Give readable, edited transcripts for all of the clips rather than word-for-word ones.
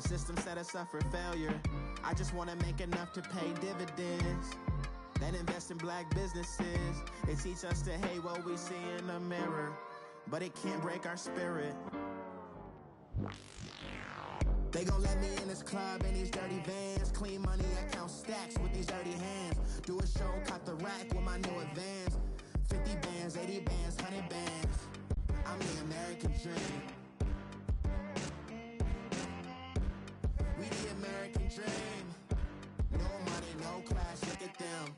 The system set us up for failure. I just want to make enough to pay dividends, then invest in black businesses. They teach us to hate what we see in the mirror, but it can't break our spirit. They gon' let me in this club in these dirty vans. Clean money, I count stacks with these dirty hands. Do a show, cut the rack with my new advance. 50 bands, 80 bands, 100 bands. I'm the American dream. We the American dream. No money, no class, look at them.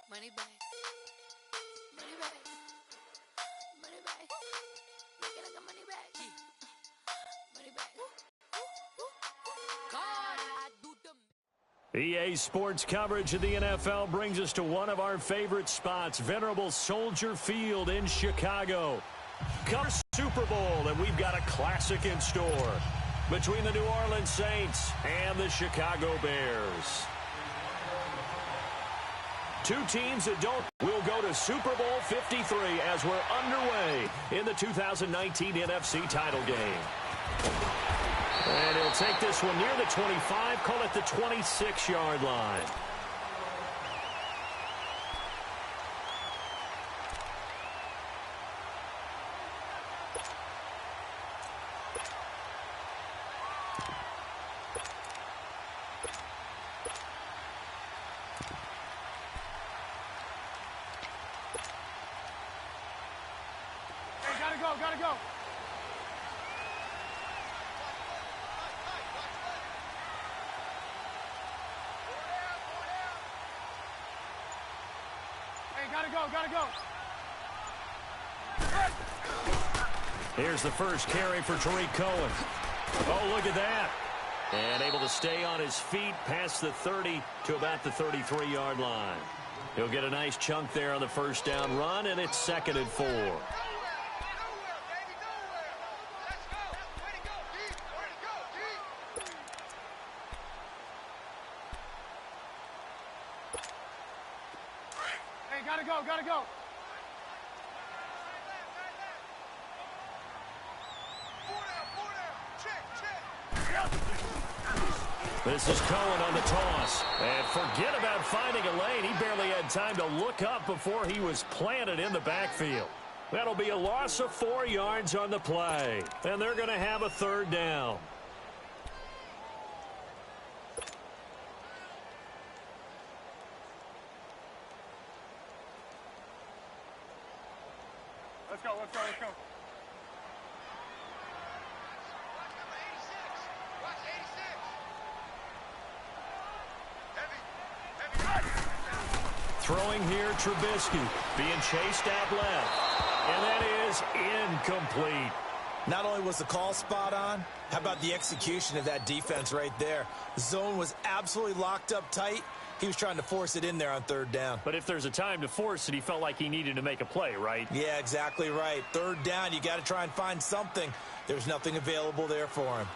Money back. Money back. Money back. Make it like a money back. Money back. God, I do the... EA Sports coverage of the NFL brings us to one of our favorite spots, venerable Soldier Field in Chicago. Come Super Bowl, and we've got a classic in store between the New Orleans Saints and the Chicago Bears. Two teams that will go to Super Bowl 53 as we're underway in the 2019 NFC title game. And he'll take this one near the 25, call it the 26-yard line. Gotta go. Hey, gotta go. Here's the first carry for Tariq Cohen. Oh, look at that. And able to stay on his feet past the 30 to about the 33-yard line. He'll get a nice chunk there on the first down run, and it's 2nd and 4. Gotta go. This is Cohen on the toss. And forget about finding a lane. He barely had time to look up before he was planted in the backfield. That'll be a loss of 4 yards on the play. And they're going to have a 3rd down. Let's go. Watch number 86. Watch 86. Heavy. Throwing here, Trubisky being chased out left. And that is incomplete. Not only was the call spot on, how about the execution of that defense right there? The zone was absolutely locked up tight. He was trying to force it in there on 3rd down. But if there's a time to force it, he felt like he needed to make a play, right? Yeah, exactly right. 3rd down, you got to try and find something. There's nothing available there for him.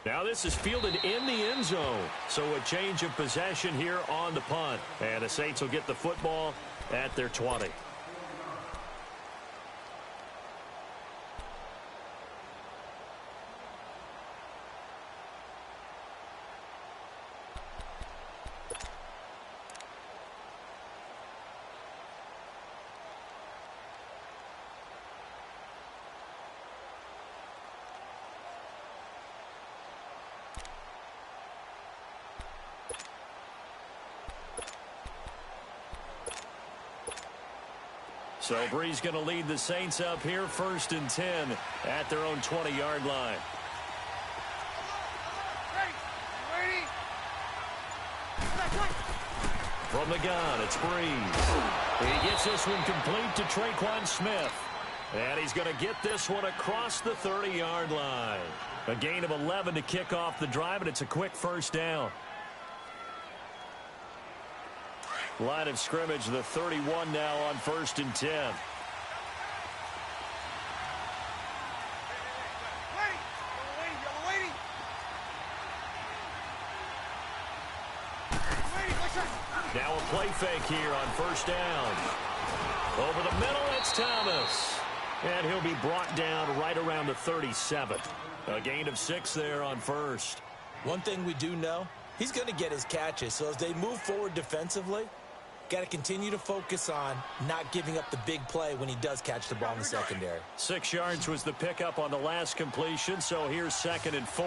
Now this is fielded in the end zone. So a change of possession here on the punt. And the Saints will get the football at their 20. So Bree's going to lead the Saints up here, 1st and 10 at their own 20-yard line. Ready. From the gun, it's Breeze. He gets this one complete to Traquan Smith. And he's going to get this one across the 30-yard line. A gain of 11 to kick off the drive, and it's a quick 1st down. Line of scrimmage, the 31 now on 1st and 10. play fake here on first down. Over the middle, it's Thomas. And he'll be brought down right around the 37. A gain of 6 there on first. One thing we do know, he's going to get his catches. So as they move forward defensively, got to continue to focus on not giving up the big play when he does catch the ball in the secondary. 6 yards was the pickup on the last completion, so here's 2nd and 4.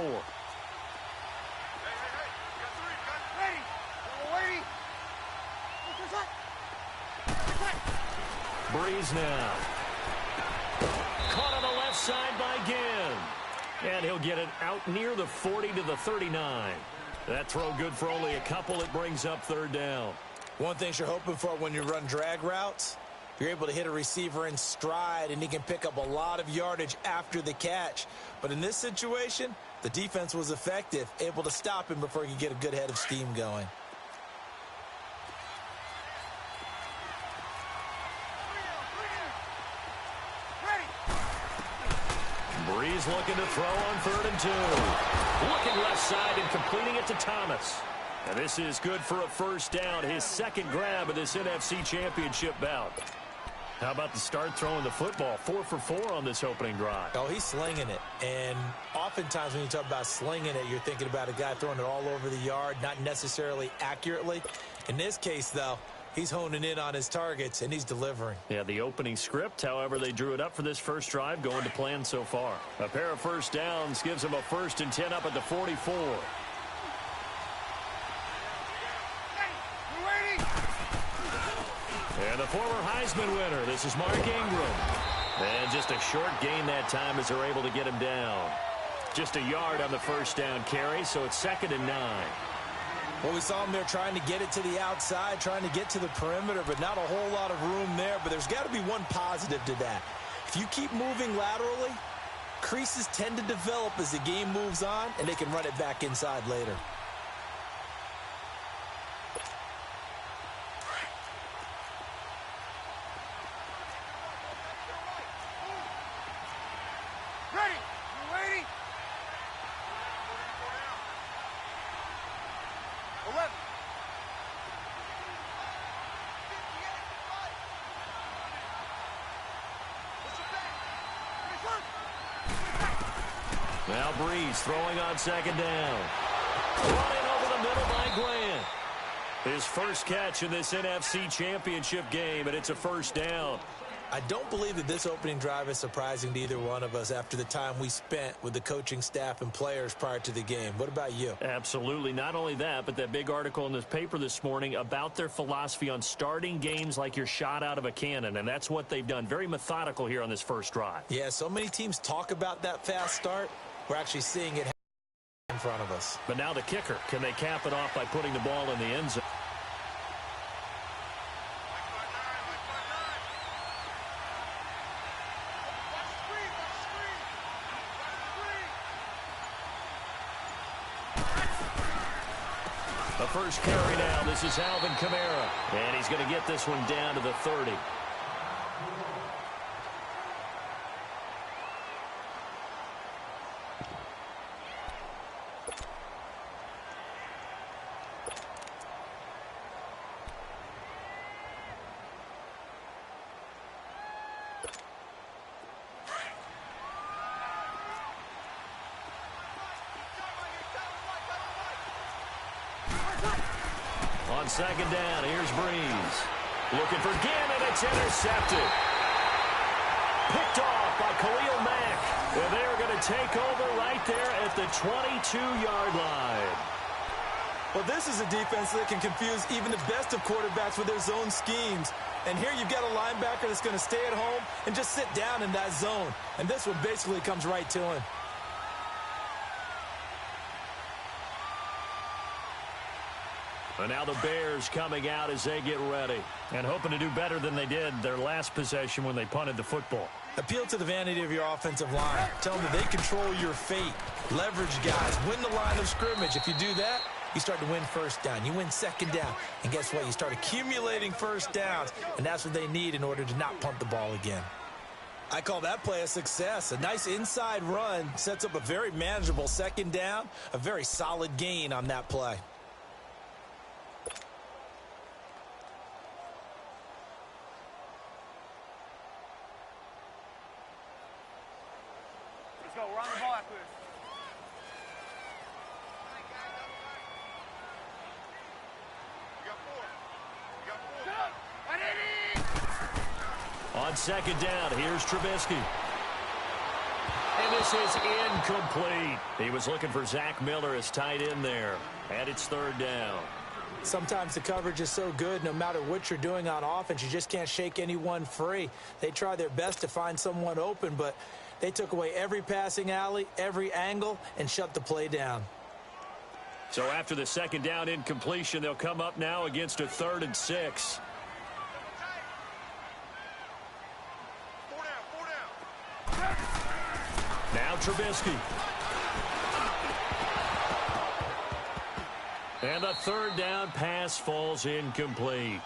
Breeze now. Caught on the left side by Ginn. And he'll get it out near the 40 to the 39. That throw good for only a couple. It brings up 3rd down. One thing you're hoping for when you run drag routes, you're able to hit a receiver in stride, and he can pick up a lot of yardage after the catch. But in this situation, the defense was effective, able to stop him before he could get a good head of steam going. Breeze looking to throw on 3rd and 2. Looking left side and completing it to Thomas. And this is good for a first down, his 2nd grab of this NFC Championship bout. How about the start throwing the football? 4 for 4 on this opening drive. Oh, he's slinging it. And oftentimes when you talk about slinging it, you're thinking about a guy throwing it all over the yard, not necessarily accurately. In this case, though, he's honing in on his targets, and he's delivering. Yeah, the opening script, however, they drew it up for this first drive, going to plan so far. A pair of first downs gives them a 1st and 10 up at the 44. And the former Heisman winner, this is Mark Ingram. And just a short gain that time as they're able to get him down. Just a yard on the first down carry, so it's 2nd and 9. Well, we saw him there trying to get it to the outside, trying to get to the perimeter, but not a whole lot of room there. But there's got to be one positive to that. If you keep moving laterally, creases tend to develop as the game moves on, and they can run it back inside later. Now Breeze throwing on 2nd down. Running over the middle by Grant. His first catch in this NFC Championship game, and it's a first down. I don't believe that this opening drive is surprising to either one of us after the time we spent with the coaching staff and players prior to the game. What about you? Absolutely. Not only that, but that big article in this paper this morning about their philosophy on starting games like you're shot out of a cannon, and that's what they've done. Very methodical here on this first drive. Yeah, so many teams talk about that fast start. We're actually seeing it in front of us. But now the kicker. Can they cap it off by putting the ball in the end zone? The first carry now. This is Alvin Kamara. And he's going to get this one down to the 30. On 2nd down, here's Breeze. Looking for Ginn, and it's intercepted. Picked off by Khalil Mack. And they're going to take over right there at the 22-yard line. Well, this is a defense that can confuse even the best of quarterbacks with their zone schemes. And here you've got a linebacker that's going to stay at home and just sit down in that zone. And this one basically comes right to him. And now the Bears coming out as they get ready and hoping to do better than they did their last possession when they punted the football. Appeal to the vanity of your offensive line. Tell them that they control your fate. Leverage guys. Win the line of scrimmage. If you do that, you start to win first down. You win 2nd down. And guess what? You start accumulating first downs. And that's what they need in order to not punt the ball again. I call that play a success. A nice inside run sets up a very manageable 2nd down. A very solid gain on that play. go. We're on the ball after this. On second down, here's Trubisky. And this is incomplete. He was looking for Zach Miller as tight end there. And it's third down. Sometimes the coverage is so good, no matter what you're doing on offense, you just can't shake anyone free. They try their best to find someone open, but they took away every passing alley, every angle, and shut the play down. So after the second down incompletion, they'll come up now against a 3rd and 6. Now Trubisky. And the third down pass falls incomplete.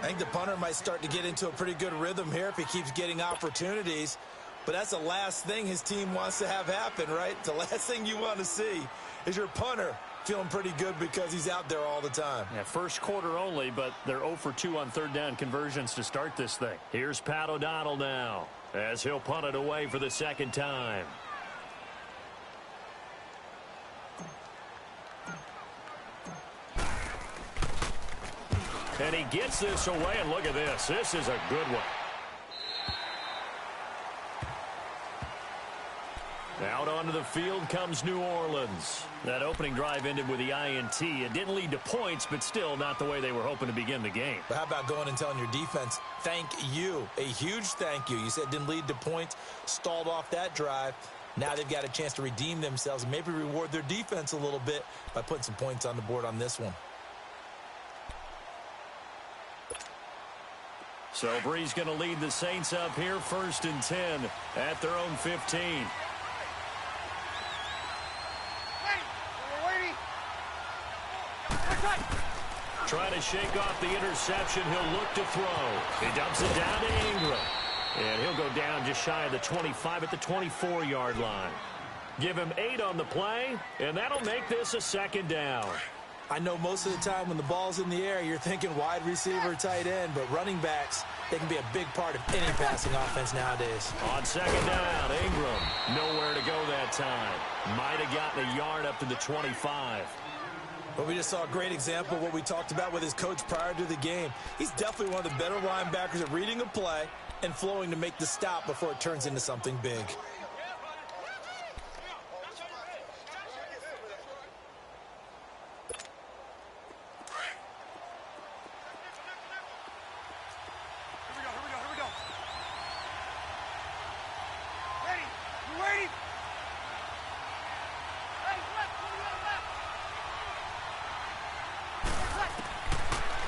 I think the punter might start to get into a pretty good rhythm here if he keeps getting opportunities. But that's the last thing his team wants to have happen, right? The last thing you want to see is your punter feeling pretty good because he's out there all the time. Yeah, first quarter only, but they're 0 for 2 on third down conversions to start this thing. Here's Pat O'Donnell now as he'll punt it away for the second time. And he gets this away, and look at this. This is a good one. Out onto the field comes New Orleans. That opening drive ended with the INT. It didn't lead to points, but still not the way they were hoping to begin the game. But how about going and telling your defense, thank you, a huge thank you. You said it didn't lead to points, stalled off that drive. Now they've got a chance to redeem themselves and maybe reward their defense a little bit by putting some points on the board on this one. So Bree's going to lead the Saints up here, 1st and 10 at their own 15. Trying to shake off the interception. He'll look to throw. He dumps it down to Ingram. And he'll go down just shy of the 25 at the 24-yard line. Give him 8 on the play, and that'll make this a 2nd down. I know most of the time when the ball's in the air, you're thinking wide receiver, tight end, but running backs, they can be a big part of any passing offense nowadays. On 2nd down, Ingram nowhere to go that time. Might have gotten a yard up to the 25. But we just saw a great example of what we talked about with his coach prior to the game. He's definitely one of the better linebackers at reading a play and flowing to make the stop before it turns into something big.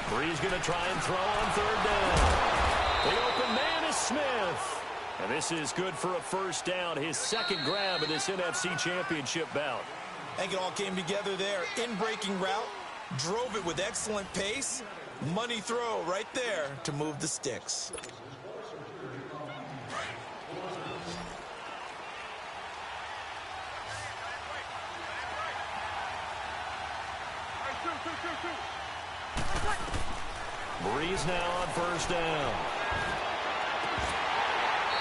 Bree's going to try and throw on 3rd down. The open man is Smith. And this is good for a 1st down, his 2nd grab of this NFC Championship bout. I think it all came together there. In-breaking route, drove it with excellent pace. Money throw right there to move the sticks. Breeze now on 1st down.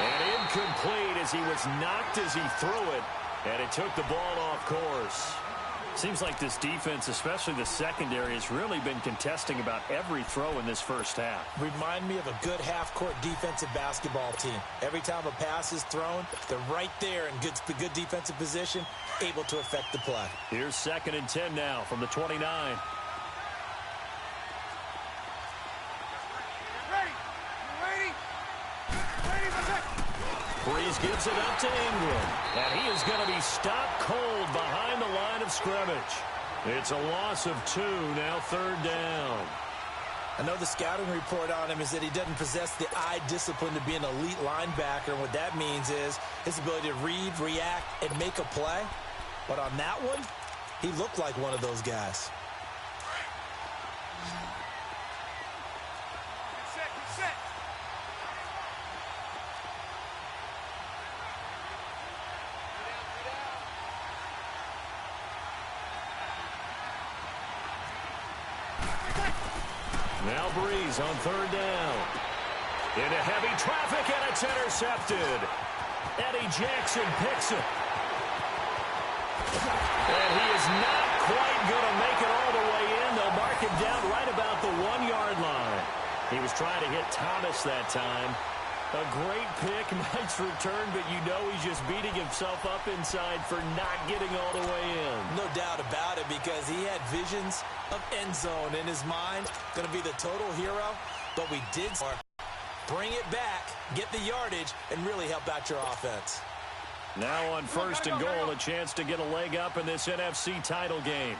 And incomplete as he was knocked as he threw it. And it took the ball off course. Seems like this defense, especially the secondary, has really been contesting about every throw in this first half. Remind me of a good half-court defensive basketball team. Every time a pass is thrown, they're right there in good defensive position, able to affect the play. Here's 2nd and 10 now from the 29. Breeze gives it up to Ingram. And he is going to be stopped cold behind the line of scrimmage. It's a loss of 2, now 3rd down. I know the scouting report on him is that he doesn't possess the eye discipline to be an elite linebacker. And what that means is his ability to read, react, and make a play. But on that one, he looked like one of those guys. Now Breeze on 3rd down. Into heavy traffic, and it's intercepted. Eddie Jackson picks it. And he is not quite going to make it all the way in. They'll mark him down right about the 1-yard line. He was trying to hit Thomas that time. A great pick, nice return, but you know he's just beating himself up inside for not getting all the way in. No doubt about it, because he had visions of end zone in his mind. Going to be the total hero, but we did bring it back, get the yardage, and really help out your offense. Now on first and goal, a chance to get a leg up in this NFC title game.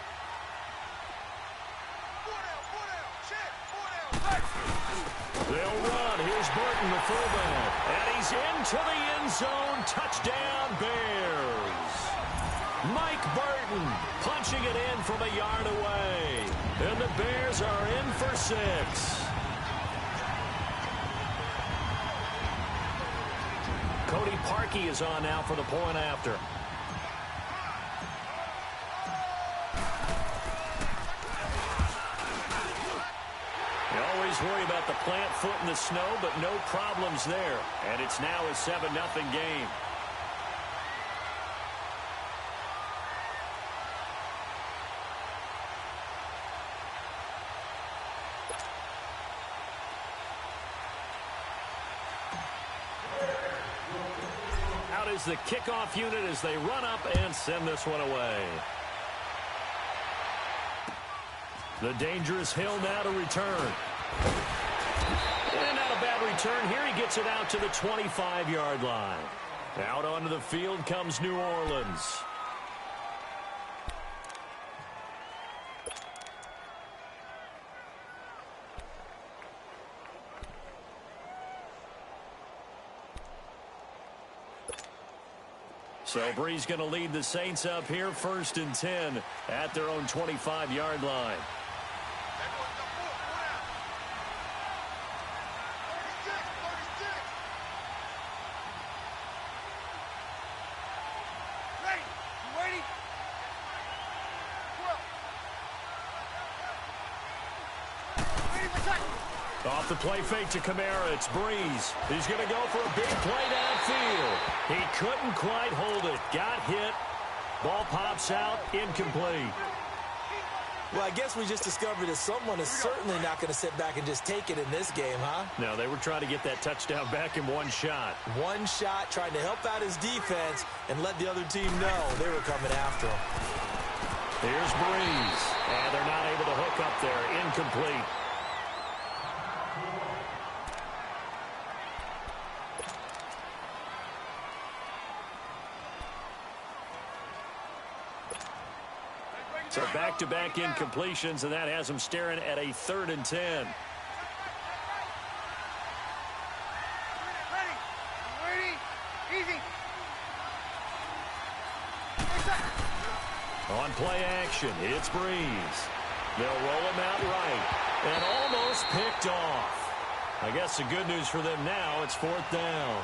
They'll run. Here's Burton, the fullback. And he's into the end zone. Touchdown, Bears. Mike Burton punching it in from a yard away. And the Bears are in for 6. Cody Parkey is on now for the point after. You always worry about the plant foot in the snow, but no problems there. And it's now a 7-0 game. Out is the kickoff unit as they run up and send this one away. The dangerous Hill now to return. And not a bad return here. He gets it out to the 25-yard line. Out onto the field comes New Orleans. So Bree's going to lead the Saints up here, 1st and 10 at their own 25-yard line. Off the play fake to Kamara, it's Breeze. He's going to go for a big play downfield. He couldn't quite hold it. Got hit. Ball pops out, incomplete. Well, I guess we just discovered that someone is certainly not going to sit back and just take it in this game, huh? No, they were trying to get that touchdown back in one shot. One shot, trying to help out his defense and let the other team know they were coming after him. Here's Breeze. And they're not able to hook up there. Incomplete. So back-to-back incompletions, and that has him staring at a 3rd and 10. Ready. Easy. On play action, it's Breeze. They'll roll him out right, and almost picked off. I guess the good news for them now, it's 4th down.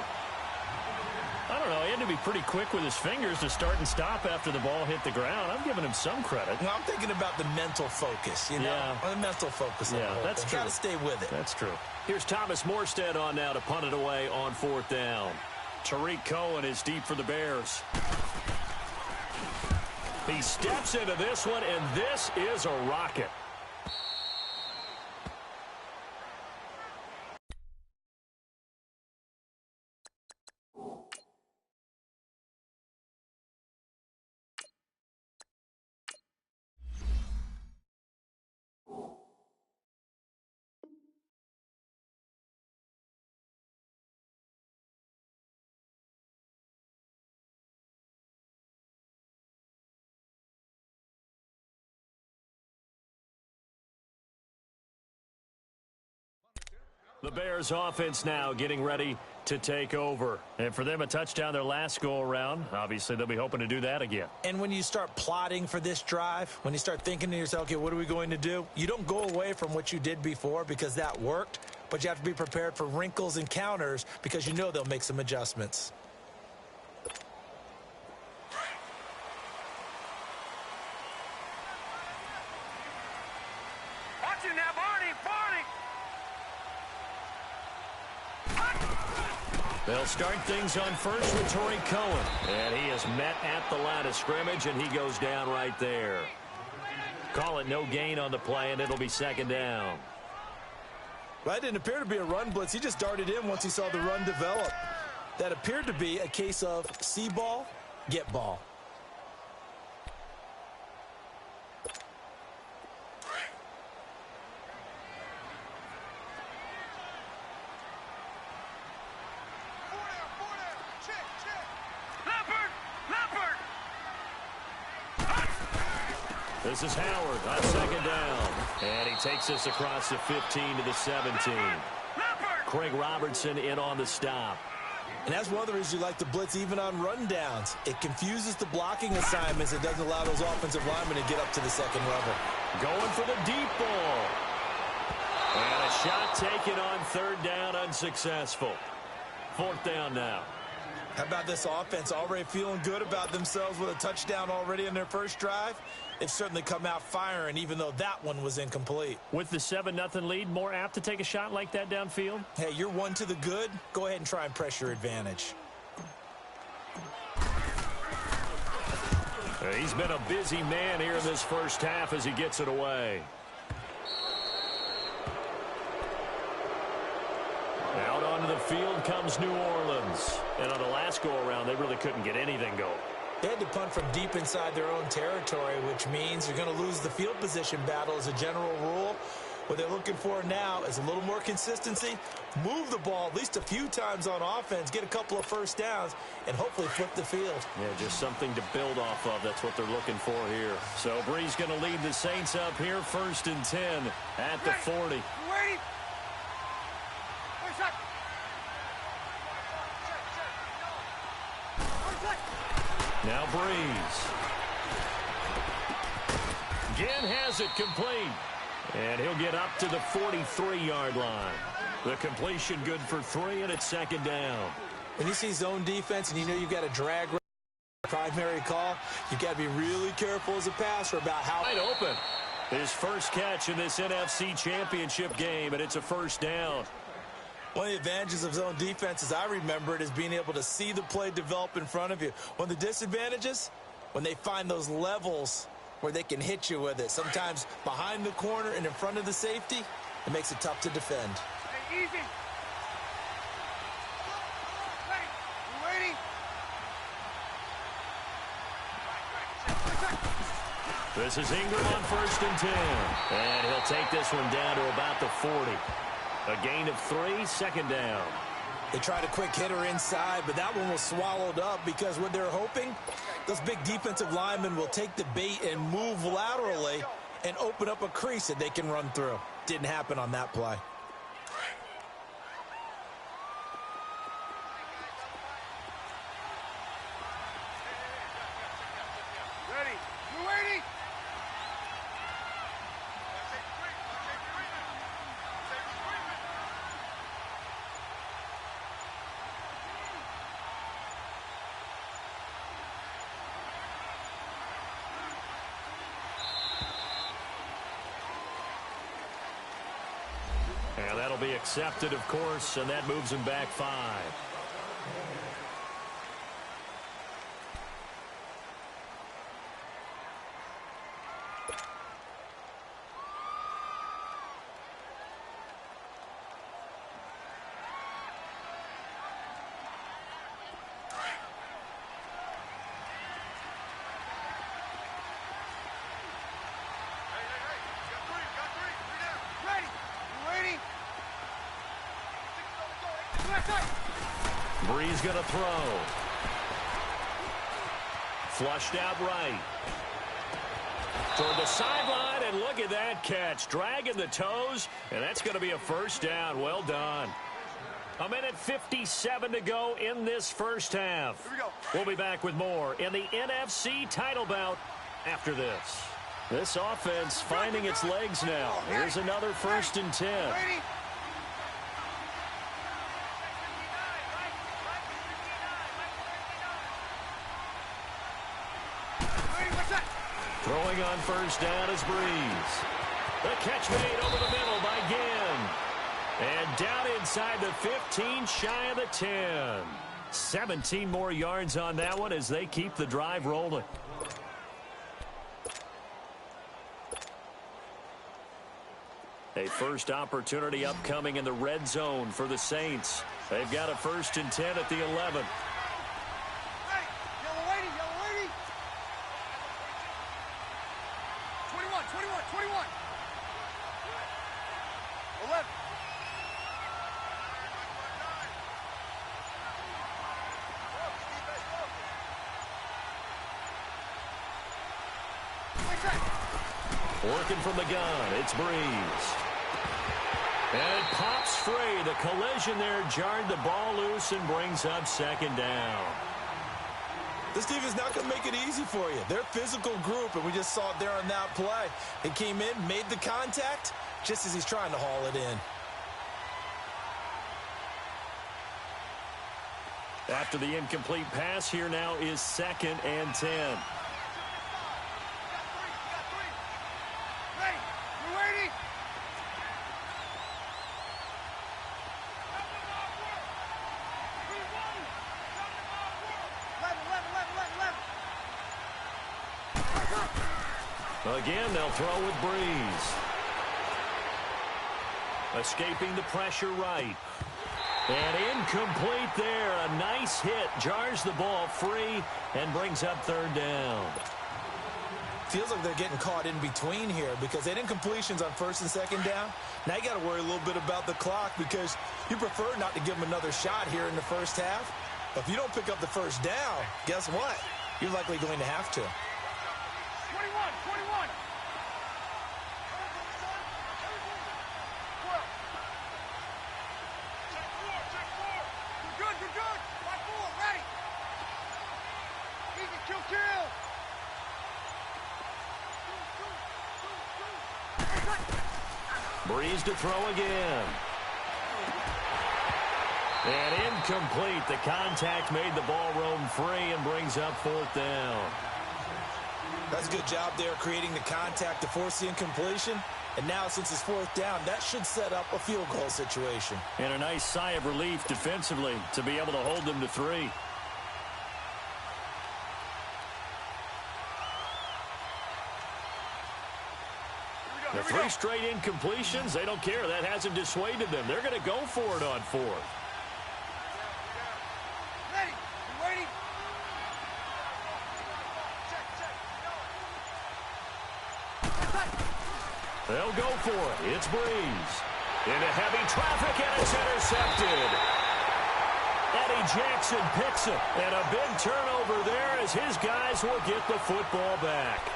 I don't know. He had to be pretty quick with his fingers to start and stop after the ball hit the ground. I'm giving him some credit. Well, I'm thinking about the mental focus, you know? Yeah. The mental focus. Yeah, that's true. Got to stay with it. That's true. Here's Thomas Morstead on now to punt it away on 4th down. Tariq Cohen is deep for the Bears. He steps into this one, and this is a rocket. The Bears offense now getting ready to take over. And for them, a touchdown their last go-around. Obviously, they'll be hoping to do that again. And when you start plotting for this drive, when you start thinking to yourself, okay, what are we going to do? You don't go away from what you did before because that worked, but you have to be prepared for wrinkles and counters because you know they'll make some adjustments. Watch it now, Barney. They'll start things on first with Torrey Cohen. And he is met at the line of scrimmage, and he goes down right there. Call it no gain on the play, and it'll be second down. Well, that didn't appear to be a run blitz. He just darted in once he saw the run develop. That appeared to be a case of see ball, get ball. This is Howard on second down. And he takes us across the 15 to the 17. Craig Robertson in on the stop. And that's one of the reasons you like to blitz even on rundowns. It confuses the blocking assignments. It doesn't allow those offensive linemen to get up to the second level. Going for the deep ball. And a shot taken on third down, unsuccessful. Fourth down now. How about this offense already feeling good about themselves with a touchdown already in their first drive? They've certainly come out firing, even though that one was incomplete. With the 7-0 lead, more apt to take a shot like that downfield? Hey, you're one to the good. Go ahead and try and press your advantage. He's been a busy man here in this first half as he gets it away. Out onto the field comes New Orleans. And on the last go-around, they really couldn't get anything going. They had to punt from deep inside their own territory, which means you're going to lose the field position battle as a general rule. What they're looking for now is a little more consistency, move the ball at least a few times on offense, get a couple of first downs, and hopefully flip the field. Yeah, just something to build off of. That's what they're looking for here. So Bree's going to lead the Saints up here, 1st and 10 at the 40. Now Breeze. Again has it complete. And he'll get up to the 43-yard line. The completion good for 3, and it's second down. When you see zone defense and you know you've got a drag primary call, you've got to be really careful as a passer about how... Wide open. His first catch in this NFC Championship game, and it's a first down. One of the advantages of zone defense, as I remember it, is being able to see the play develop in front of you. One of the disadvantages, when they find those levels where they can hit you with it, sometimes behind the corner and in front of the safety, it makes it tough to defend. Hey, easy. Ready? This is Ingram on 1st and 10. And he'll take this one down to about the 40. A gain of 3, second down. They tried a quick hitter inside, but that one was swallowed up because what they're hoping, those big defensive linemen will take the bait and move laterally and open up a crease that they can run through. Didn't happen on that play. Ready? You ready? And that'll be accepted, of course, and that moves him back 5. Bree's going to throw. Flushed out right. Toward the sideline, and look at that catch. Dragging the toes, and that's going to be a first down. Well done. 1:57 to go in this first half. Here we go. We'll be back with more in the NFC title bout after this. This offense finding its legs now. Here's another 1st and 10. Ready? Throwing on first down is Breeze. The catch made over the middle by Ginn. And down inside the 15, shy of the 10. 17 more yards on that one as they keep the drive rolling. A first opportunity upcoming in the red zone for the Saints. They've got a 1st and 10 at the 11. Yellow lady. 21. 11. Working from the gun, it's Breeze. And it pops free. The collision there jarred the ball loose and brings up 2nd down. This defense not going to make it easy for you. They're a physical group, and we just saw it there on that play. He came in, made the contact, just as he's trying to haul it in. After the incomplete pass, here now is 2nd and 10. Again, they'll throw with Breeze. Escaping the pressure right. And incomplete there. A nice hit. Jars the ball free and brings up 3rd down. Feels like they're getting caught in between here because they didn't completions on 1st and 2nd down. Now you got to worry a little bit about the clock because you prefer not to give them another shot here in the 1st half. But if you don't pick up the 1st down, guess what? You're likely going to have to. 21. You're good. Right forward, ready. Easy, kill. Breeze to throw again. And incomplete. The contact made the ball roam free and brings up 4th down. That's a good job there creating the contact to force the incompletion. And now since it's 4th down, that should set up a field goal situation. And a nice sigh of relief defensively to be able to hold them to 3. The 3 straight incompletions, they don't care. That hasn't dissuaded them. They're going to go for it on 4th. Ready. You waiting? They'll go for it. It's Breeze. Into heavy traffic, and it's intercepted. Eddie Jackson picks it. And a big turnover there as his guys will get the football back.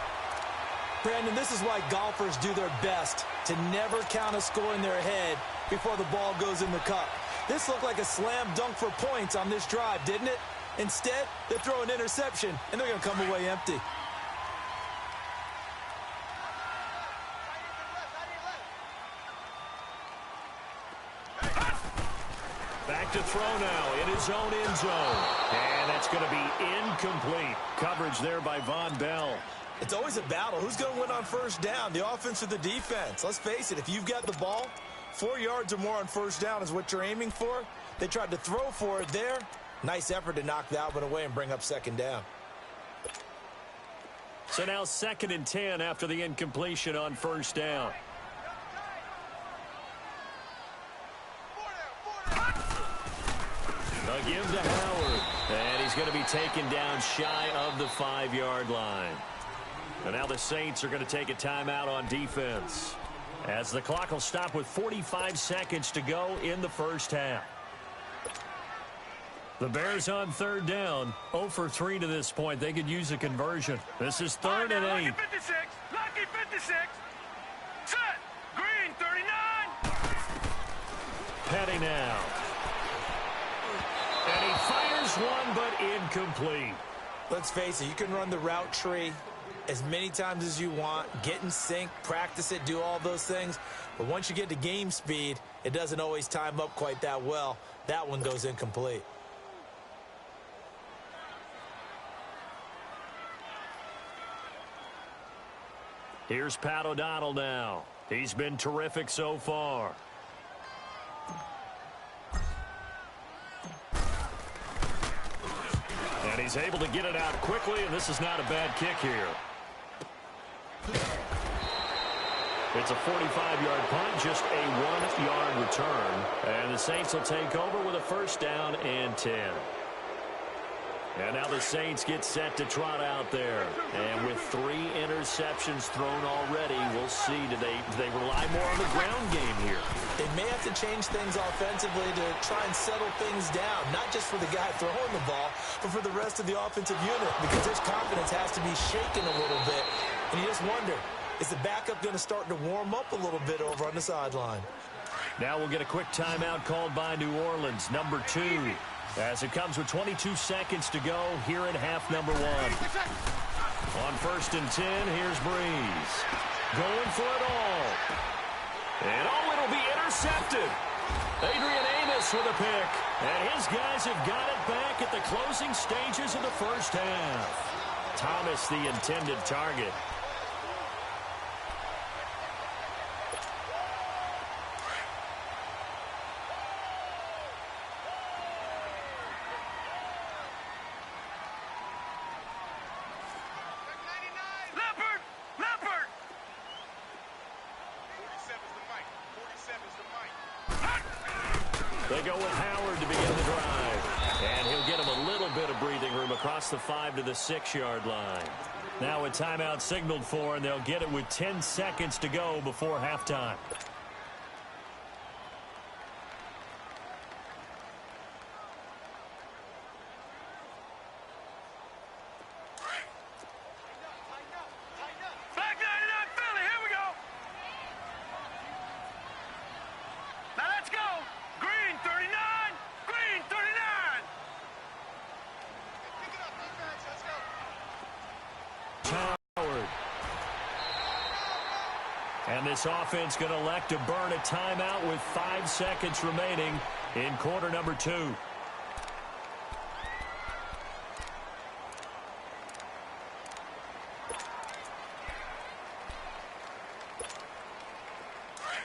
Brandon, this is why golfers do their best to never count a score in their head before the ball goes in the cup. This looked like a slam dunk for points on this drive, didn't it? Instead, they throw an interception, and they're going to come away empty. Back to throw now in his own end zone. And that's going to be incomplete. Coverage there by Von Bell. It's always a battle. Who's going to win on 1st down, the offense or the defense? Let's face it, if you've got the ball, 4 yards or more on 1st down is what you're aiming for. They tried to throw for it there. Nice effort to knock that one away and bring up 2nd down. So now 2nd and 10 after the incompletion on 1st down. A give to Howard. And he's going to be taken down shy of the 5-yard line. And now the Saints are going to take a timeout on defense, as the clock will stop with 45 seconds to go in the 1st half. The Bears on 3rd down, 0 for 3 to this point. They could use a conversion. This is 3rd and 8. Lucky 56. Lucky 56. Set. Green 39. Petty now. And he fires one, but incomplete. Let's face it, you can run the route tree as many times as you want, get in sync, practice it, do all those things. But once you get to game speed, it doesn't always time up quite that well. That one goes incomplete. Here's Pat O'Donnell now. He's been terrific so far. He's able to get it out quickly, and this is not a bad kick here. It's a 45-yard punt, just a 1-yard return. And the Saints will take over with a first down and 10. And now the Saints get set to trot out there. And with 3 interceptions thrown already, we'll see, do they rely more on the ground game here? They may have to change things offensively to try and settle things down, not just for the guy throwing the ball, but for the rest of the offensive unit, because his confidence has to be shaken a little bit. And you just wonder, is the backup going to start to warm up a little bit over on the sideline? Now we'll get a quick timeout called by New Orleans, number 2. As it comes with 22 seconds to go here in half number 1. On first and 10, here's Breeze. Going for it all. And it'll be intercepted. Adrian Amos with a pick. And his guys have got it back at the closing stages of the first half. Thomas, the intended target. They go with Howard to begin the drive. And he'll get him a little bit of breathing room across the 5 to the 6-yard line. Now a timeout signaled for, and they'll get it with 10 seconds to go before halftime. And this offense going to elect to burn a timeout with 5 seconds remaining in quarter number 2. All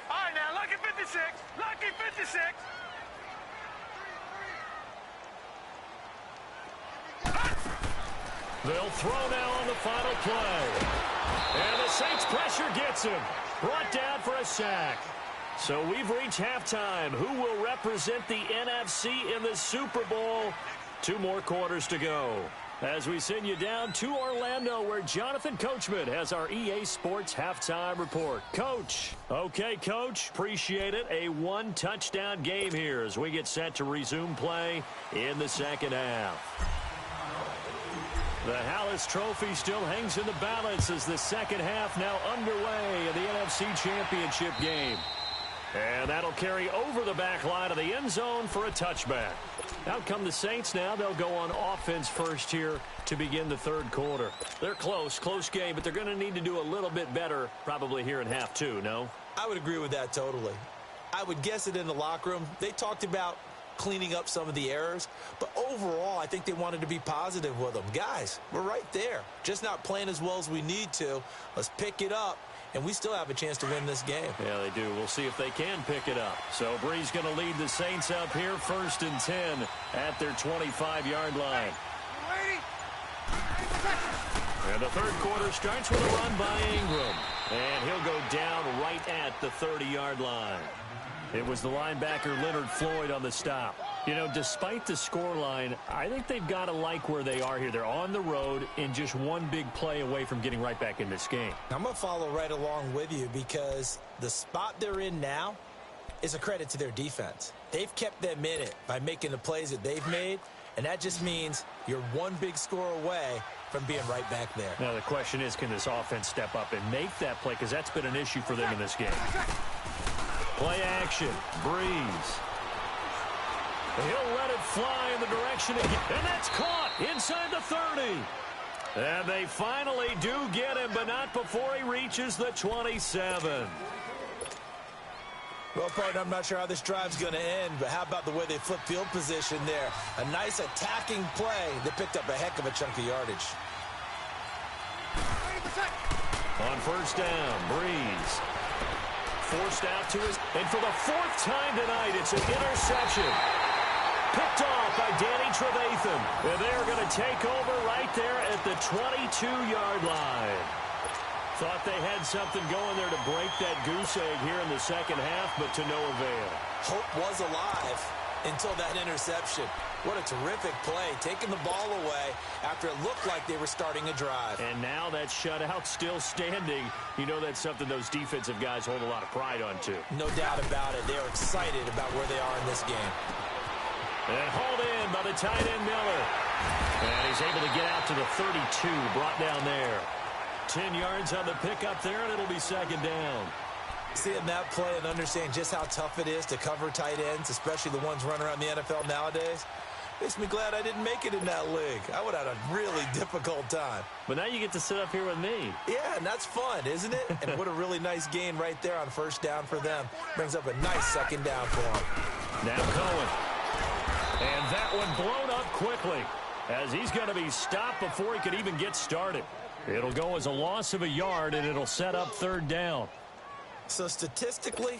right, now, lucky 56. Lucky 56. They'll throw now on the final play. And the Saints pressure gets him. Brought down for a sack. So we've reached halftime. Who will represent the NFC in the Super Bowl? 2 more quarters to go. As we send you down to Orlando, where Jonathan Coachman has our EA Sports halftime report. Coach. Okay, Coach. Appreciate it. A 1-touchdown game here as we get set to resume play in the second half. The Hallis Trophy still hangs in the balance as the second half now underway in the NFC Championship game. And that'll carry over the back line of the end zone for a touchback. Out come the Saints now. They'll go on offense first here to begin the third quarter. They're close game, but they're going to need to do a little bit better probably here in half 2, no? I would agree with that totally. I would guess it in the locker room. They talked about cleaning up some of the errors, but overall I think they wanted to be positive with them. Guys, we're right there, just not playing as well as we need to. Let's pick it up, and we still have a chance to win this game. Yeah, they do. We'll see if they can pick it up. So Breeze going to lead the Saints up here, first and 10 at their 25-yard line. And the third quarter starts with a run by Ingram, and he'll go down right at the 30-yard line. It was the linebacker Leonard Floyd on the stop. You know, despite the scoreline, I think they've got to like where they are here. They're on the road and just one big play away from getting right back in this game. I'm going to follow right along with you because the spot they're in now is a credit to their defense. They've kept them in it by making the plays that they've made, and that just means you're one big score away from being right back there. Now, the question is, can this offense step up and make that play? Because that's been an issue for them in this game. Play action. Breeze. He'll let it fly in the direction again. And that's caught inside the 30. And they finally do get him, but not before he reaches the 27. Well, partner, I'm not sure how this drive's going to end, but how about the way they flipped field position there? A nice attacking play that picked up a heck of a chunk of yardage. On first down, Breeze. Forced out to and for the 4th time tonight, it's an interception. Picked off by Danny Trevathan. And they're going to take over right there at the 22-yard line. Thought they had something going there to break that goose egg here in the second half, but to no avail. Hope was alive until that interception. What a terrific play, taking the ball away after it looked like they were starting a drive. And now that shutout still standing. You know that's something those defensive guys hold a lot of pride on, too. No doubt about it. They are excited about where they are in this game. And hauled in by the tight end, Miller. And he's able to get out to the 32, brought down there. 10 yards on the pickup there, and it'll be second down. Seeing that play and understanding just how tough it is to cover tight ends, especially the ones running around the NFL nowadays, makes me glad I didn't make it in that league. I would have had a really difficult time. But now you get to sit up here with me. Yeah, and that's fun, isn't it? And what a really nice gain right there on first down for them. Brings up a nice second down for them. Now Cohen. And that one blown up quickly as he's going to be stopped before he could even get started. It'll go as a loss of a yard, and it'll set up third down. So statistically,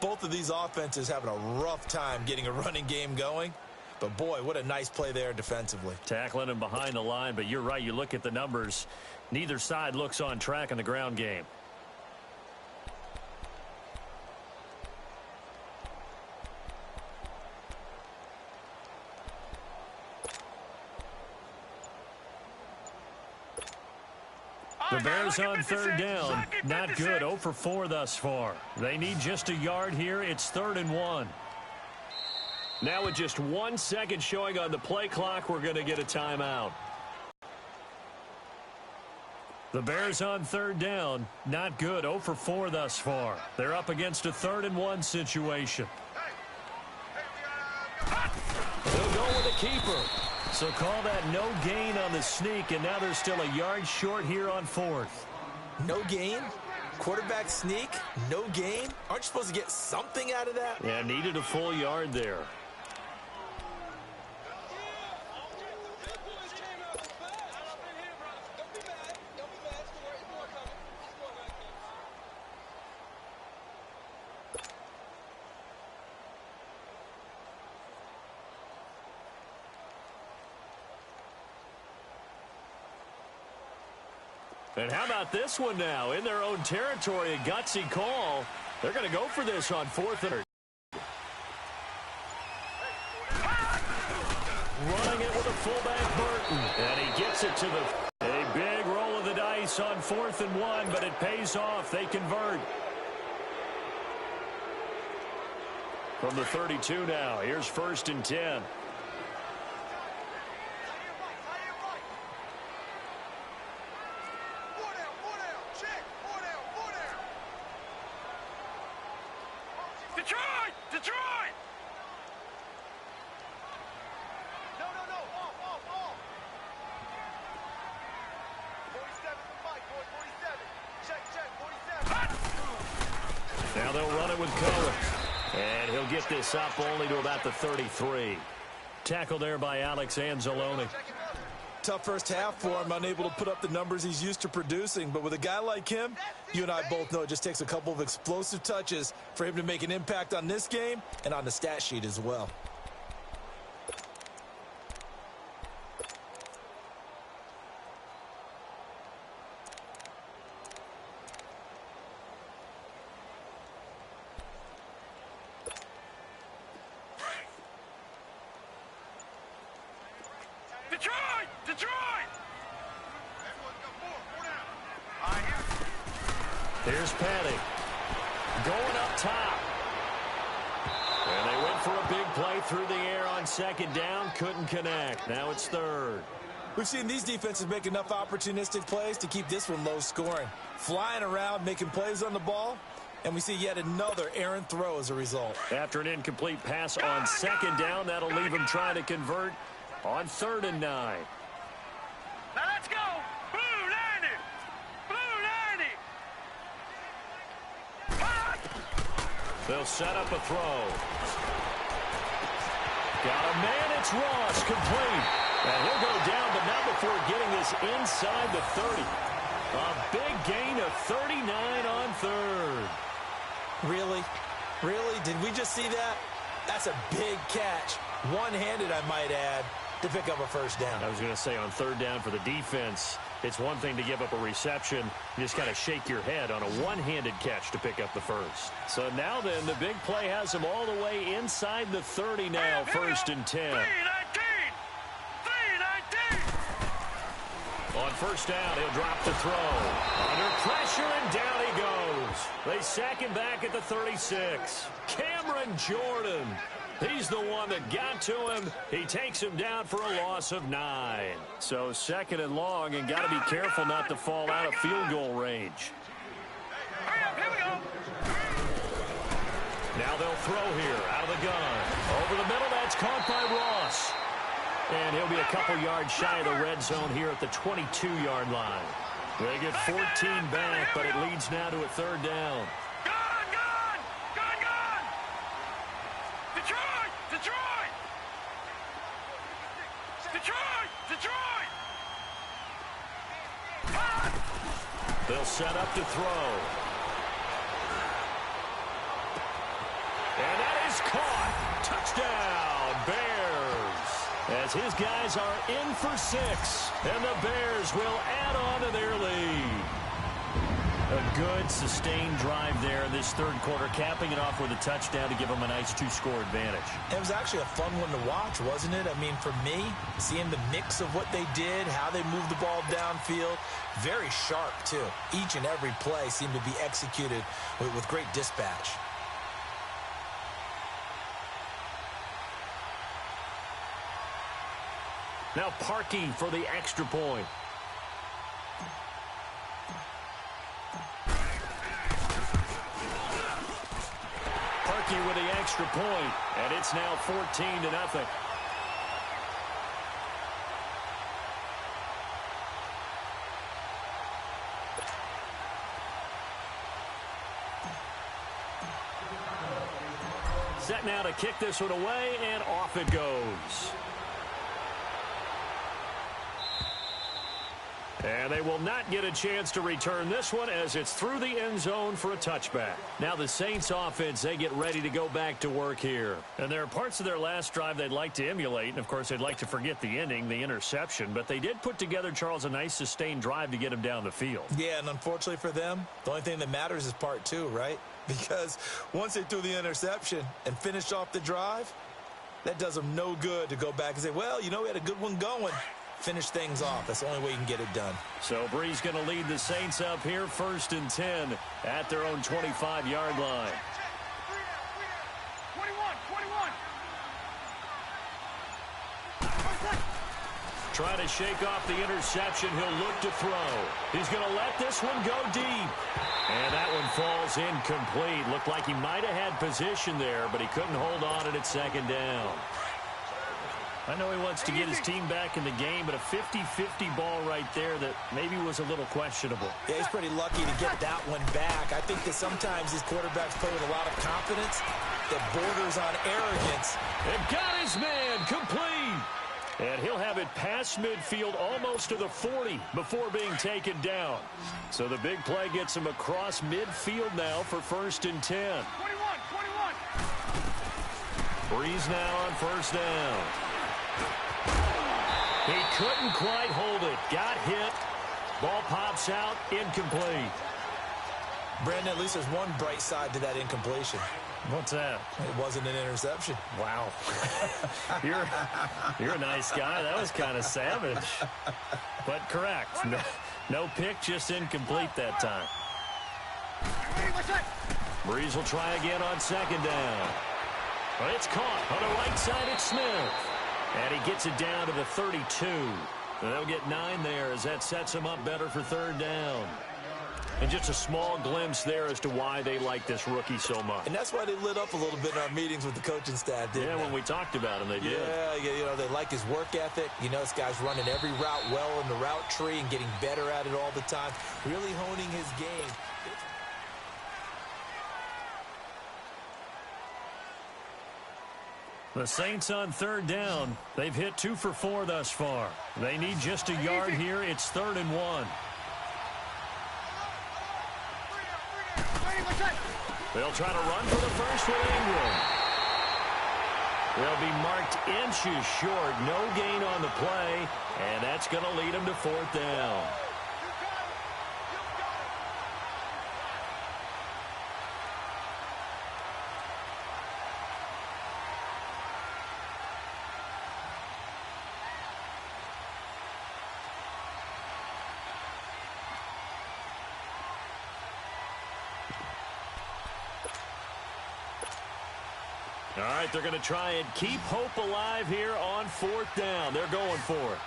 both of these offenses having a rough time getting a running game going. But, boy, what a nice play there defensively. Tackling him behind the line, but you're right. You look at the numbers. Neither side looks on track in the ground game. The Bears on third down. Not good. 0 for 4 thus far. They need just a yard here. It's 3rd and 1. Now with just 1 second showing on the play clock, we're going to get a timeout. The Bears on third down. Not good. 0 for 4 thus far. They're up against a 3rd and 1 situation. They'll go with a keeper. So call that no gain on the sneak, and now they're still a yard short here on 4th. No gain? Quarterback sneak? No gain? Aren't you supposed to get something out of that? Yeah, needed a full yard there. And how about this one now? In their own territory, a gutsy call. They're going to go for this on 4th and 3rd. Running it with a fullback, Burton. And he gets it to a big roll of the dice on 4th and 1, but it pays off. They convert. From the 32 now, here's 1st and 10. Detroit! No, off. 47 for Mike, boy, 47. Check, 47. Now they'll run it with Cohen. And he'll get this up only to about the 33. Tackle there by Alex Anzalone. Tough first half for him, unable to put up the numbers he's used to producing. But with a guy like him, you and I both know it just takes a couple of explosive touches for him to make an impact on this game and on the stat sheet as well. Detroit! Here's Patty. Going up top. And they went for a big play through the air on 2nd down. Couldn't connect. Now it's 3rd. We've seen these defenses make enough opportunistic plays to keep this one low scoring. Flying around, making plays on the ball. And we see yet another errant throw as a result. After an incomplete pass on 2nd down, that'll leave him trying to convert on 3rd and 9. Now let's go! Blue 90! Blue 90! They'll set up a throw. Got a man, it's Ross, complete. And he'll go down, but not before getting this inside the 30. A big gain of 39 on 3rd. Really? Really? Did we just see that? That's a big catch. One-handed, I might add, to pick up a first down. I was going to say on third down for the defense, it's one thing to give up a reception. You just kind of shake your head on a one-handed catch to pick up the first. So now then, the big play has them all the way inside the 30 now, first and 10. 3-19. On first down, he'll drop to throw. Under pressure, and down he goes. They sack him back at the 36. Cameron Jordan. He's the one that got to him. He takes him down for a loss of 9. So second and long, and got to be careful not to fall out of field goal range. Here we go. Now they'll throw here out of the gun. Over the middle, that's caught by Ross. And he'll be a couple yards shy of the red zone here at the 22-yard line. They get 14 back, but it leads now to a third down. Gone! Detroit! They'll set up to throw. And that is caught. Touchdown, Bears. As his guys are in for 6, and the Bears will add on to their lead. A good, sustained drive there in this third quarter, capping it off with a touchdown to give them a nice 2-score advantage. It was actually a fun one to watch, wasn't it? I mean, for me, seeing the mix of what they did, how they moved the ball downfield, very sharp, too. Each and every play seemed to be executed with great dispatch. Now Parkey for the extra point. Parkey with the extra point, and it's now 14-0. Set now to kick this one away, and off it goes. And they will not get a chance to return this one as it's through the end zone for a touchback. Now the Saints offense, they get ready to go back to work here. And there are parts of their last drive they'd like to emulate. And, of course, they'd like to forget the ending, the interception. But they did put together, Charles, a nice sustained drive to get him down the field. Yeah, and unfortunately for them, the only thing that matters is part 2, right? Because once they threw the interception and finished off the drive, that does them no good to go back and say, well, you know, we had a good one going. Finish things off. That's the only way you can get it done. So Brees going to lead the Saints up here, first and 10 at their own 25-yard line. 21. Trying to shake off the interception. He'll look to throw. He's going to let this one go deep. And that one falls incomplete. Looked like he might have had position there, but he couldn't hold on at second down. I know he wants to get his team back in the game, but a 50-50 ball right there that maybe was a little questionable. Yeah, he's pretty lucky to get that one back. I think that sometimes these quarterbacks play with a lot of confidence that borders on arrogance. And got his man complete. And he'll have it past midfield almost to the 40 before being taken down. So the big play gets him across midfield now for first and 10. 21. Brees now on first down. He couldn't quite hold it. Got hit. Ball pops out. Incomplete. Brandon, at least there's one bright side to that incompletion. What's that? It wasn't an interception. Wow. You're a nice guy. That was kind of savage. But correct. No pick, just incomplete that time. Brees will try again on second down. But it's caught on the right side. It's Smith. And he gets it down to the 32. They'll get 9 there as that sets him up better for third down. And just a small glimpse there as to why they like this rookie so much. And that's why they lit up a little bit in our meetings with the coaching staff, didn't they? Yeah, when we talked about him, they did. Yeah, you know, they like his work ethic. You know, this guy's running every route well in the route tree and getting better at it all the time. Really honing his game. The Saints on third down. They've hit 2 for 4 thus far. They need just a yard here. It's 3rd and 1. They'll try to run for the first with Ingram. They'll be marked inches short. No gain on the play, and that's going to lead them to 4th down. All right, they're going to try and keep hope alive here on 4th down. They're going for it.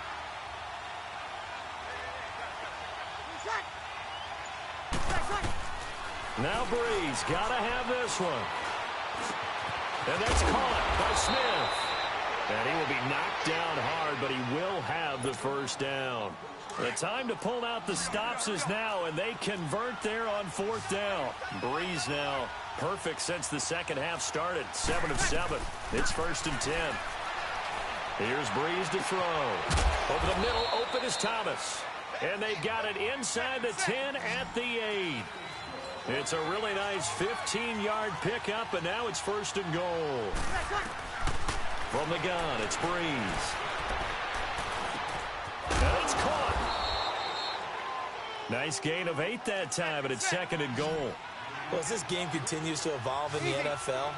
Now Breeze got to have this one. And that's caught by Smith. And he will be knocked down hard, but he will have the 1st down. The time to pull out the stops is now, and they convert there on 4th down. Breeze now perfect since the second half started. 7 of 7. It's 1st and 10. Here's Breeze to throw. Over the middle, open is Thomas. And they've got it inside the 10 at the 8. It's a really nice 15-yard pickup, and now it's 1st and goal. From the gun, it's Breeze. And it's caught. Nice gain of 8 that time, and it's 2nd and goal. Well, as this game continues to evolve in the NFL,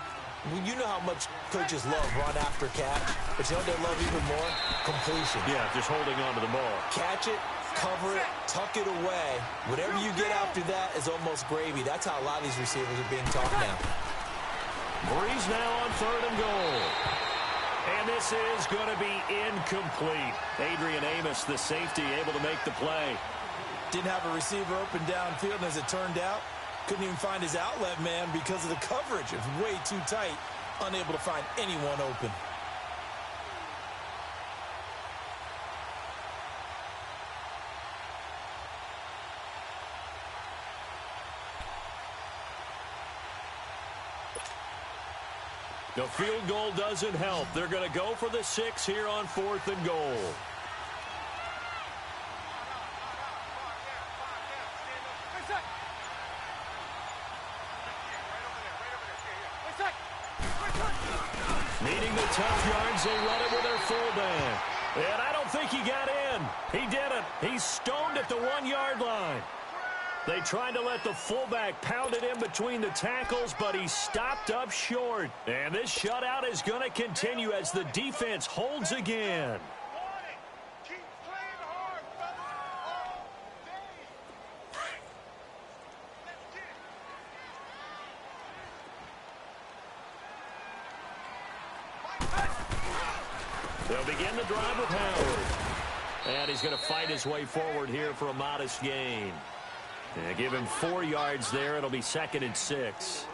you know how much coaches love run after catch, but you know what they love even more? Completion. Yeah, just holding on to the ball. Catch it, cover it, tuck it away. Whatever you get after that is almost gravy. That's how a lot of these receivers are being taught now. Breeze now on 3rd and goal. And this is going to be incomplete. Adrian Amos, the safety, able to make the play. Didn't have a receiver open downfield, and as it turned out, couldn't even find his outlet man because of the coverage. It was way too tight, unable to find anyone open. The field goal doesn't help. They're going to go for the 6 here on 4th and goal. Needing the tough yards, they run it with their fullback. And I don't think he got in. He didn't. He's stoned at the 1-yard line. They tried to let the fullback pound it in between the tackles, but he stopped up short. And this shutout is going to continue as the defense holds again. They'll begin the drive with Howard. And he's going to fight his way forward here for a modest gain. And give him 4 yards there. It'll be 2nd and 6.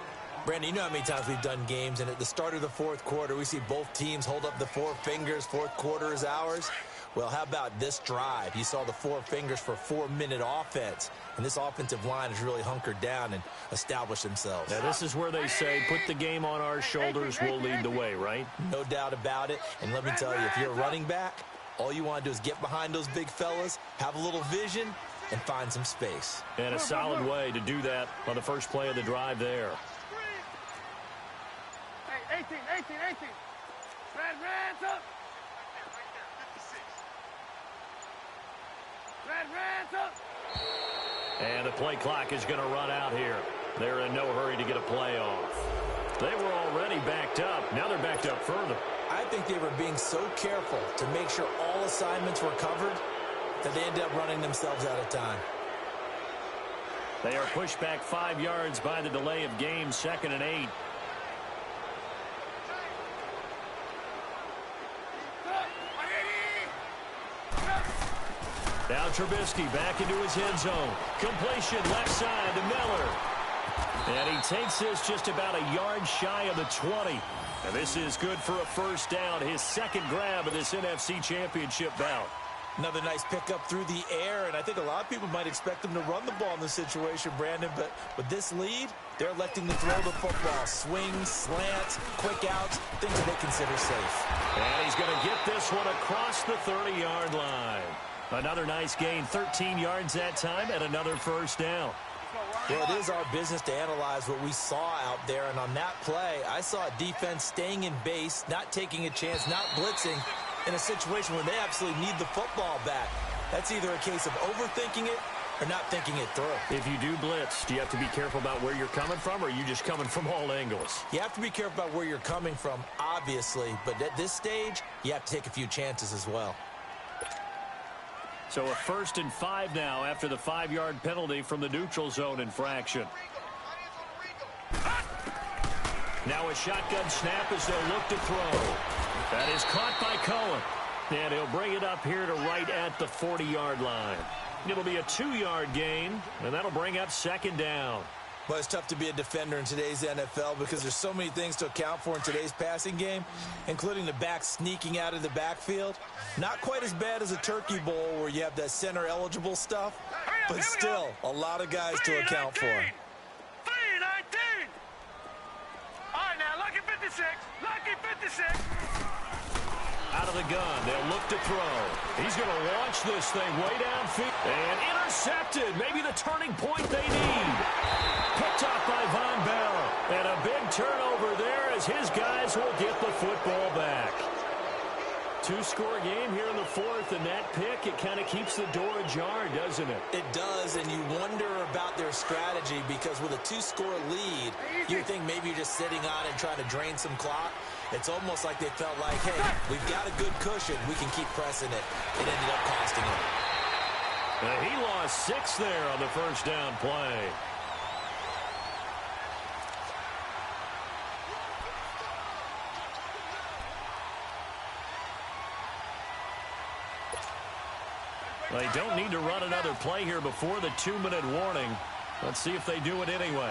Brandon, you know how many times we've done games, and at the start of the 4th quarter, we see both teams hold up the 4 fingers. 4th quarter is ours. Well, how about this drive? You saw the 4 fingers for 4-minute offense, and this offensive line has really hunkered down and established themselves. Now, this is where they say, put the game on our shoulders, we'll lead the way, right? No doubt about it. And let me tell you, if you're a running back, all you want to do is get behind those big fellas, have a little vision, and find some space. And a solid way to do that on the first play of the drive there. Hey, 18. Red up. Red up. And the play clock is going to run out here. They're in no hurry to get a play off. They were already backed up. Now they're backed up further. I think they were being so careful to make sure all assignments were covered that they ended up running themselves out of time. They are pushed back 5 yards by the delay of game, 2nd and 8. Now Trubisky back into his end zone. Completion left side to Miller. And he takes this just about a yard shy of the 20. And this is good for a 1st down, his 2nd grab of this NFC Championship bout. Another nice pickup through the air, and I think a lot of people might expect them to run the ball in this situation, Brandon, but with this lead, they're electing to throw the football. Swings, slants, quick outs, things that they consider safe. And he's going to get this one across the 30-yard line. Another nice gain, 13 yards that time, and another 1st down. Well, it is our business to analyze what we saw out there, and on that play, I saw a defense staying in base, not taking a chance, not blitzing, in a situation where they absolutely need the football back. That's either a case of overthinking it or not thinking it through. If you do blitz, do you have to be careful about where you're coming from, or are you just coming from all angles? You have to be careful about where you're coming from, obviously, but at this stage, you have to take a few chances as well. So a 1st and 5 now after the 5-yard penalty from the neutral zone infraction. Now a shotgun snap as they'll look to throw. That is caught by Cohen. And he'll bring it up here to right at the 40-yard line. It'll be a 2-yard gain, and that'll bring up 2nd down. Well, it's tough to be a defender in today's NFL because there's so many things to account for in today's passing game, including the back sneaking out of the backfield. Not quite as bad as a turkey bowl where you have that center-eligible stuff, but still a lot of guys to account for. 3-19. All right, now, lucky 56. Lucky 56. Out of the gun, they'll look to throw. He's going to launch this thing way downfield. And intercepted. Maybe the turning point they need. Picked off by Von Bell. And a big turnover there as his guys will get the football back. 2-score game here in the 4th, and that pick, it kind of keeps the door ajar, doesn't it? It does, and you wonder about their strategy because with a 2-score lead, you think maybe you're just sitting on it and trying to drain some clock. It's almost like they felt like, hey, we've got a good cushion. We can keep pressing it. It ended up costing him. He lost 6 there on the 1st down play. They don't need to run another play here before the 2-minute warning. Let's see if they do it anyway.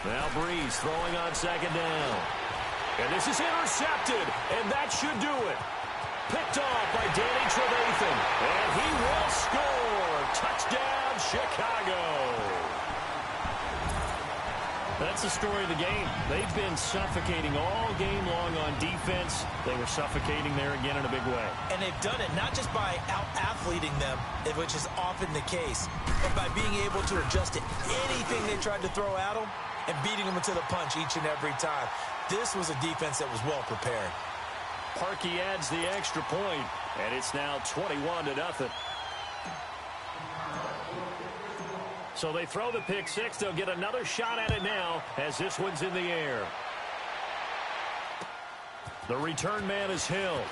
Now Breeze throwing on 2nd down. And this is intercepted, and that should do it. Picked off by Danny Trevathan. And he will score. Touchdown, Chicago. That's the story of the game. They've been suffocating all game long on defense. They were suffocating there again in a big way. And they've done it not just by out-athleting them, which is often the case, but by being able to adjust to anything they tried to throw at them and beating them to the punch each and every time. This was a defense that was well prepared. Parkey adds the extra point, and it's now 21-0. So they throw the pick 6. They'll get another shot at it now as this one's in the air. The return man is Hill.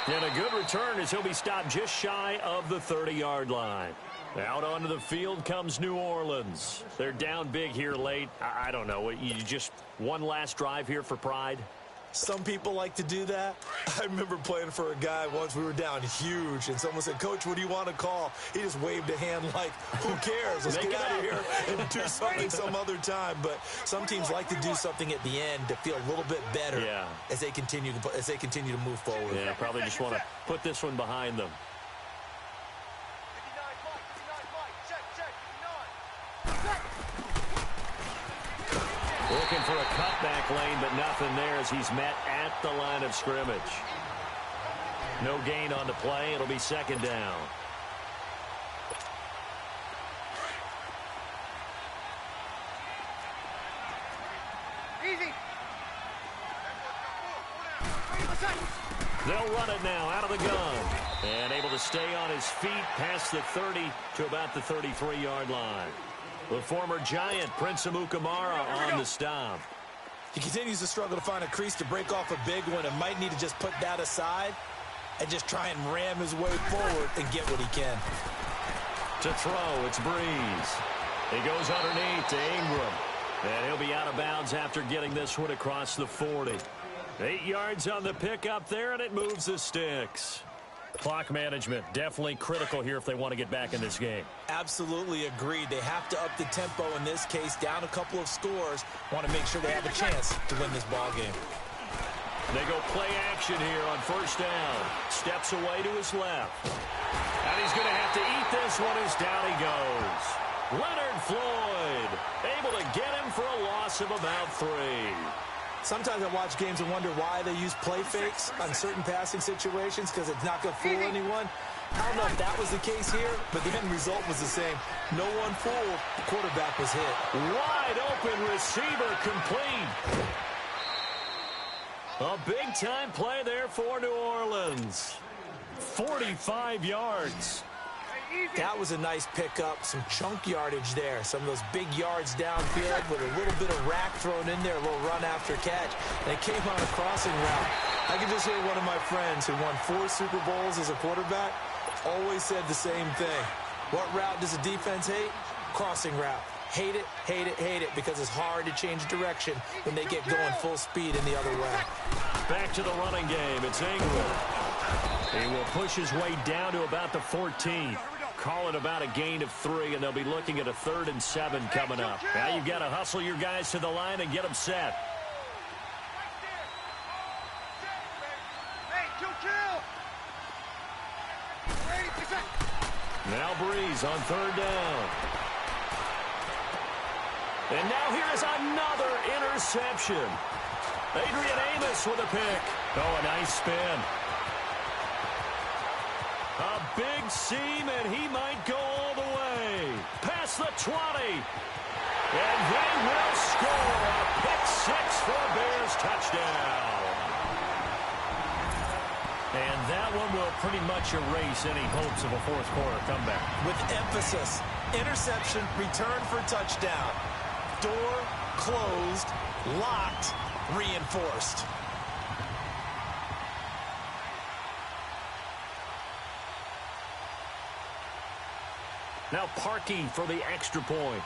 And a good return as he'll be stopped just shy of the 30-yard line. Out onto the field comes New Orleans. They're down big here late. I don't know. You just one last drive here for pride? Some people like to do that. I remember playing for a guy once. We were down huge, and someone said, "Coach, what do you want to call?" He just waved a hand like, who cares? Let's get out of here and do something some other time. But some teams like to do something at the end to feel a little bit better as they continue to move forward. Yeah, probably just want to put this one behind them. 59, check. Looking for a cutback lane, but nothing there as he's met at the line of scrimmage. No gain on the play. It'll be 2nd down. Easy. They'll run it now out of the gun. And able to stay on his feet past the 30 to about the 33-yard line. The former Giant, Prince Amukamara, on the stop. He continues to struggle to find a crease to break off a big one and might need to just put that aside and just try and ram his way forward and get what he can. To throw, it's Breeze. He goes underneath to Ingram. And he'll be out of bounds after getting this one across the 40. 8 yards on the pickup there, and it moves the sticks. Clock management definitely critical here if they want to get back in this game. Absolutely agreed. They have to up the tempo in this case, down a couple of scores. Want to make sure they have a chance to win this ball game. They go play action here on 1st down. Steps away to his left. And he's going to have to eat this one as down he goes. Leonard Floyd able to get him for a loss of about 3. Sometimes I watch games and wonder why they use play fakes on certain passing situations because it's not going to fool anyone. I don't know if that was the case here, but the end result was the same. No one fooled. The quarterback was hit. Wide open receiver complete. A big-time play there for New Orleans. 45 yards. That was a nice pickup, some chunk yardage there. Some of those big yards downfield with a little bit of rack thrown in there, a little run after catch. And it came on a crossing route. I can just hear one of my friends who won 4 Super Bowls as a quarterback always said the same thing. What route does a defense hate? Crossing route. Hate it, hate it, hate it, because it's hard to change direction when they get going full speed in the other way. Back to the running game. It's Ingram. He will push his way down to about the 14. Call it about a gain of 3, and they'll be looking at a 3rd and 7 coming up. Now you've got to hustle your guys to the line and get them set. Now Breeze on 3rd down. And now here is another interception. Adrian Amos with a pick. Oh, a nice spin. A big seam, and he might go all the way. Past the 20. And they will score a pick-6 for a Bears touchdown. And that one will pretty much erase any hopes of a fourth-quarter comeback. With emphasis, interception, return for touchdown. Door closed, locked, reinforced. Now Parkey for the extra point.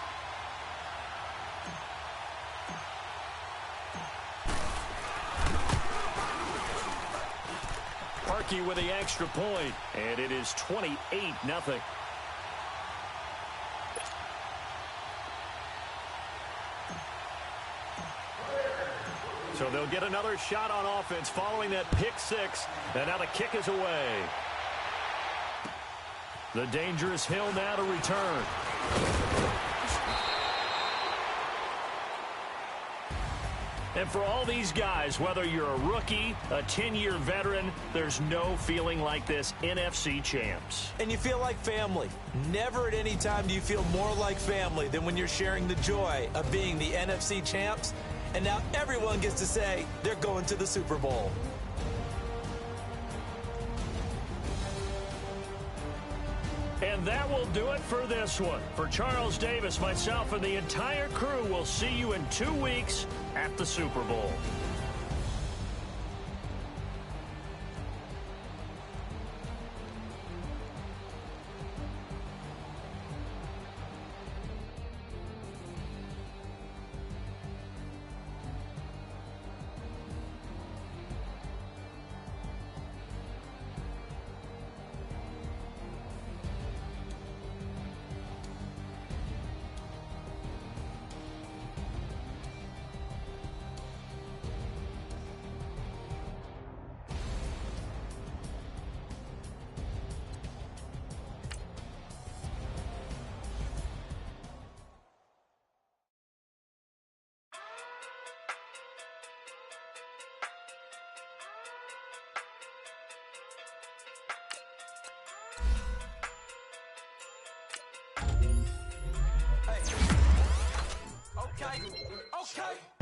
Parkey with the extra point, and it is 28-0. So they'll get another shot on offense following that pick-6, and now the kick is away. The dangerous Hill now to return. And for all these guys, whether you're a rookie, a 10-year veteran, there's no feeling like this NFC champs. And you feel like family. Never at any time do you feel more like family than when you're sharing the joy of being the NFC champs. And now everyone gets to say they're going to the Super Bowl. And that will do it for this one. For Charles Davis, myself, and the entire crew, we'll see you in 2 weeks at the Super Bowl. Okay.